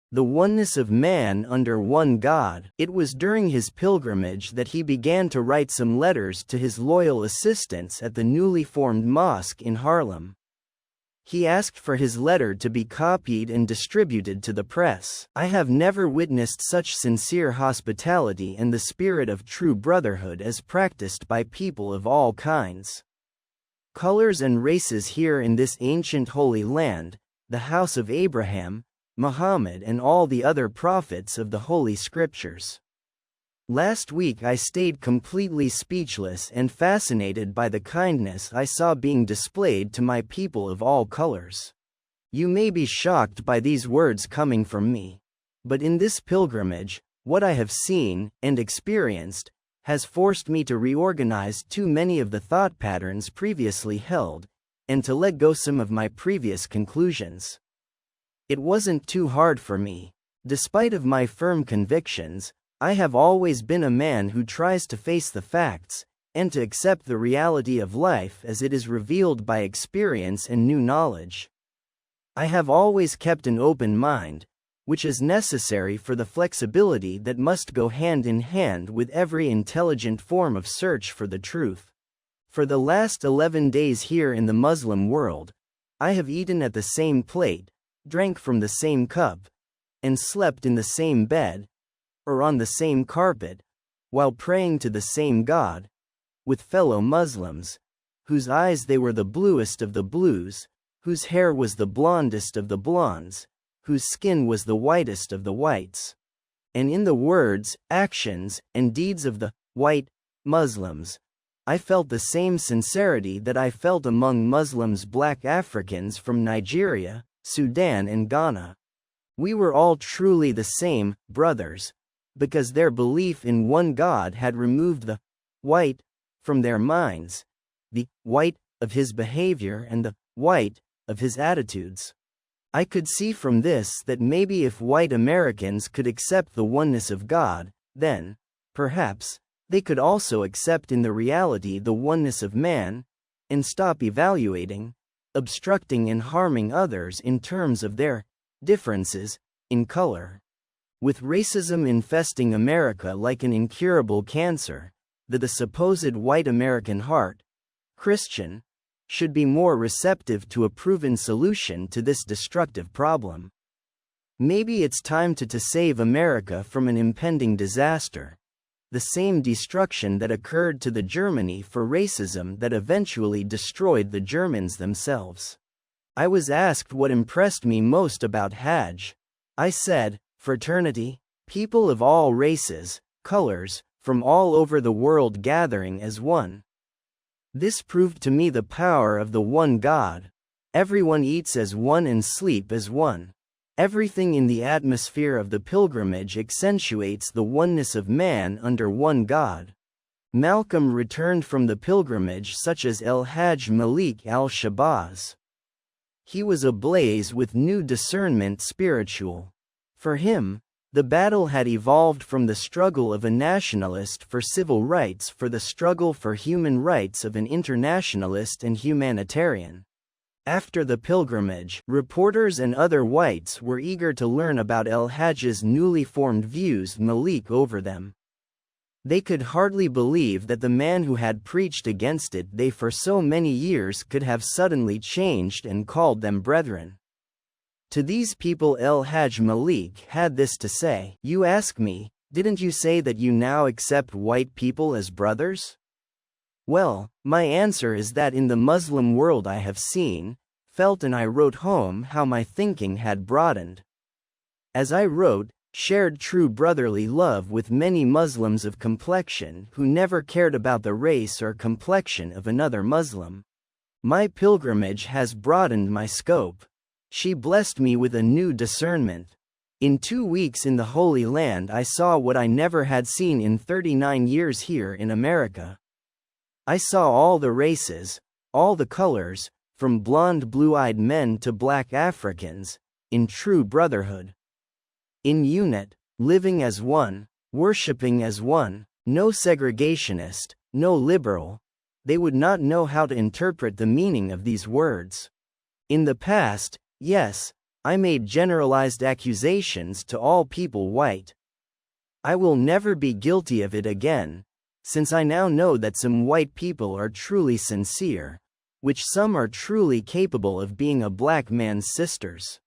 the oneness of man under one God. It was during his pilgrimage that he began to write some letters to his loyal assistants at the newly formed mosque in Harlem. He asked for his letter to be copied and distributed to the press. I have never witnessed such sincere hospitality and the spirit of true brotherhood as practiced by people of all kinds, colors and races here in this ancient holy land, the house of Abraham, Muhammad and all the other prophets of the Holy Scriptures. Last week I stayed completely speechless and fascinated by the kindness I saw being displayed to my people of all colors. You may be shocked by these words coming from me, but in this pilgrimage, what I have seen and experienced has forced me to reorganize too many of the thought patterns previously held, and to let go some of my previous conclusions. It wasn't too hard for me. Despite of my firm convictions, I have always been a man who tries to face the facts, and to accept the reality of life as it is revealed by experience and new knowledge. I have always kept an open mind, which is necessary for the flexibility that must go hand in hand with every intelligent form of search for the truth. For the last 11 days here in the Muslim world, I have eaten at the same plate, drank from the same cup, and slept in the same bed, or on the same carpet, while praying to the same God, with fellow Muslims, whose eyes they were the bluest of the blues, whose hair was the blondest of the blondes, whose skin was the whitest of the whites. And in the words, actions, and deeds of the white Muslims, I felt the same sincerity that I felt among Muslims black Africans from Nigeria, Sudan and Ghana. We were all truly the same, brothers, because their belief in one God had removed the white from their minds, the white of his behavior and the white of his attitudes. I could see from this that maybe if white Americans could accept the oneness of God, then, perhaps, they could also accept in the reality the oneness of man, and stop evaluating, obstructing and harming others in terms of their differences in color. With racism infesting America like an incurable cancer, the supposed white American heart, Christian, should be more receptive to a proven solution to this destructive problem. Maybe it's time to save America from an impending disaster, the same destruction that occurred to the Germany for racism that eventually destroyed the Germans themselves. I was asked what impressed me most about Hajj. I said, fraternity, people of all races, colors, from all over the world gathering as one. This proved to me the power of the one God. Everyone eats as one and sleep as one. Everything in the atmosphere of the pilgrimage accentuates the oneness of man under one God. Malcolm returned from the pilgrimage such as El-Hajj Malik al-Shabazz. He was ablaze with new discernment spiritual. For him, the battle had evolved from the struggle of a nationalist for civil rights for the struggle for human rights of an internationalist and humanitarian. After the pilgrimage, reporters and other whites were eager to learn about El-Hajj's newly formed views Malik over them. They could hardly believe that the man who had preached against it they for so many years could have suddenly changed and called them brethren. To these people El-Hajj Malik had this to say, "You ask me, didn't you say that you now accept white people as brothers? Well, my answer is that in the Muslim world I have seen, felt and I wrote home how my thinking had broadened. As I wrote, shared true brotherly love with many Muslims of complexion who never cared about the race or complexion of another Muslim. My pilgrimage has broadened my scope. She blessed me with a new discernment. In 2 weeks in the Holy Land I saw what I never had seen in 39 years here in America. I saw all the races, all the colors, from blonde blue-eyed men to black Africans, in true brotherhood. In unit, living as one, worshipping as one, no segregationist, no liberal. They would not know how to interpret the meaning of these words. In the past, yes, I made generalized accusations to all people white. I will never be guilty of it again, since I now know that some white people are truly sincere, which some are truly capable of being a black man's sisters.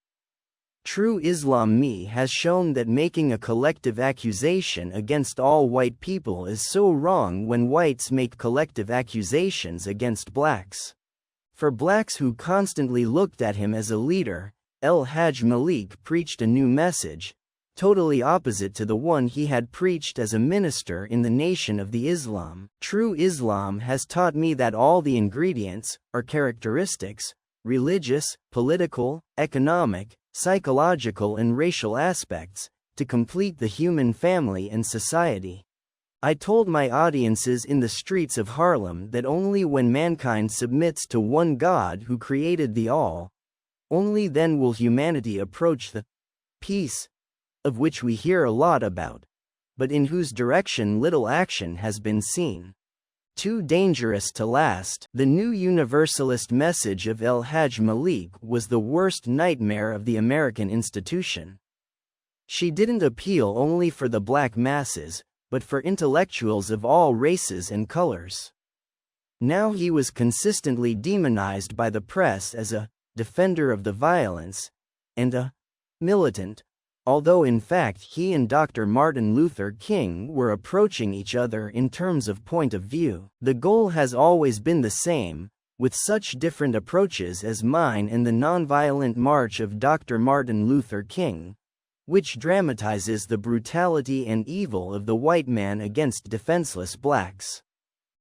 True Islam me has shown that making a collective accusation against all white people is so wrong when whites make collective accusations against blacks. For blacks who constantly looked at him as a leader, Hajj Malik preached a new message, totally opposite to the one he had preached as a minister in the nation of the Islam. True Islam has taught me that all the ingredients, or characteristics, religious, political, economic, psychological and racial aspects, to complete the human family and society. I told my audiences in the streets of Harlem that only when mankind submits to one God who created the all, only then will humanity approach the peace, of which we hear a lot about, but in whose direction little action has been seen. Too dangerous to last. The new universalist message of Hajj Malik was the worst nightmare of the American institution. She didn't appeal only for the black masses, but for intellectuals of all races and colors. Now he was consistently demonized by the press as a defender of the violence and a militant, although in fact he and Dr. Martin Luther King were approaching each other in terms of point of view. The goal has always been the same, with such different approaches as mine and the nonviolent march of Dr. Martin Luther King, which dramatizes the brutality and evil of the white man against defenseless blacks.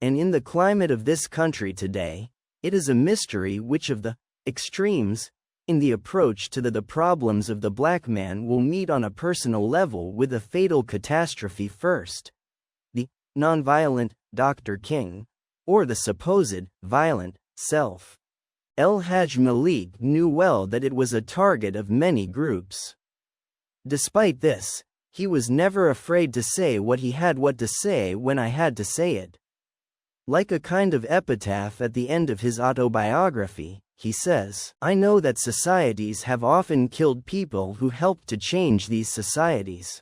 And in the climate of this country today, it is a mystery which of the extremes in the approach to the problems of the black man will meet on a personal level with a fatal catastrophe first. The nonviolent Dr. King, or the supposed violent self. Hajj Malik knew well that it was a target of many groups. Despite this, he was never afraid to say what he had to say when I had to say it. Like a kind of epitaph at the end of his autobiography, he says, "I know that societies have often killed people who helped to change these societies.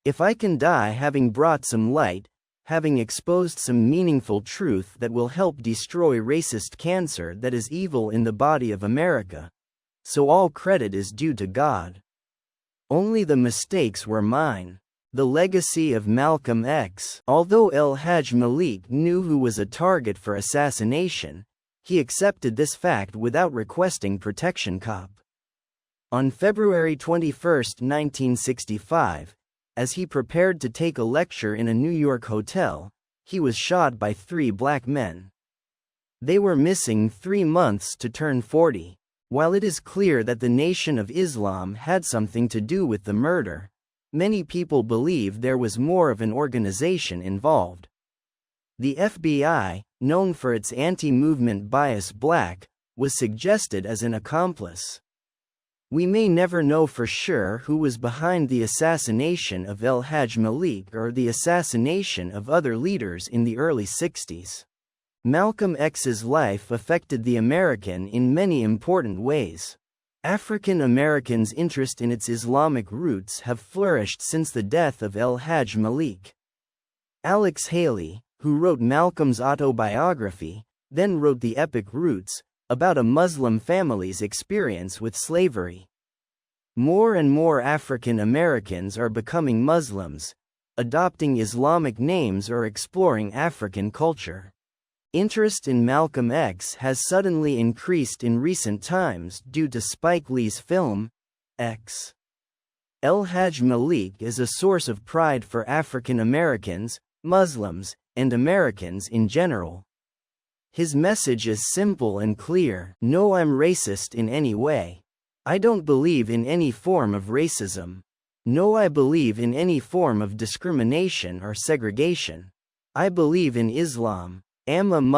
If I can die having brought some light, having exposed some meaningful truth that will help destroy racist cancer that is evil in the body of America, so all credit is due to God. Only the mistakes were mine." The legacy of Malcolm X. Although Hajj Malik knew who was a target for assassination, he accepted this fact without requesting protection. On February 21, 1965, as he prepared to take a lecture in a New York hotel, he was shot by 3 black men. They were missing 3 months to turn 40. While it is clear that the Nation of Islam had something to do with the murder, many people believe there was more of an organization involved. The FBI, known for its anti-movement bias black, was suggested as an accomplice. We may never know for sure who was behind the assassination of Hajj Malik or the assassination of other leaders in the early 60s. Malcolm X's life affected the American in many important ways. African Americans' interest in its Islamic roots have flourished since the death of Hajj Malik. Alex Haley, who wrote Malcolm's autobiography, then wrote the epic Roots, about a Muslim family's experience with slavery. More and more African Americans are becoming Muslims, adopting Islamic names or exploring African culture. Interest in Malcolm X has suddenly increased in recent times due to Spike Lee's film, X. Hajj Malik is a source of pride for African Americans, Muslims, and Americans in general. His message is simple and clear. No, I'm racist in any way. I don't believe in any form of racism. No, I believe in any form of discrimination or segregation. I believe in Islam. Am a Muslim.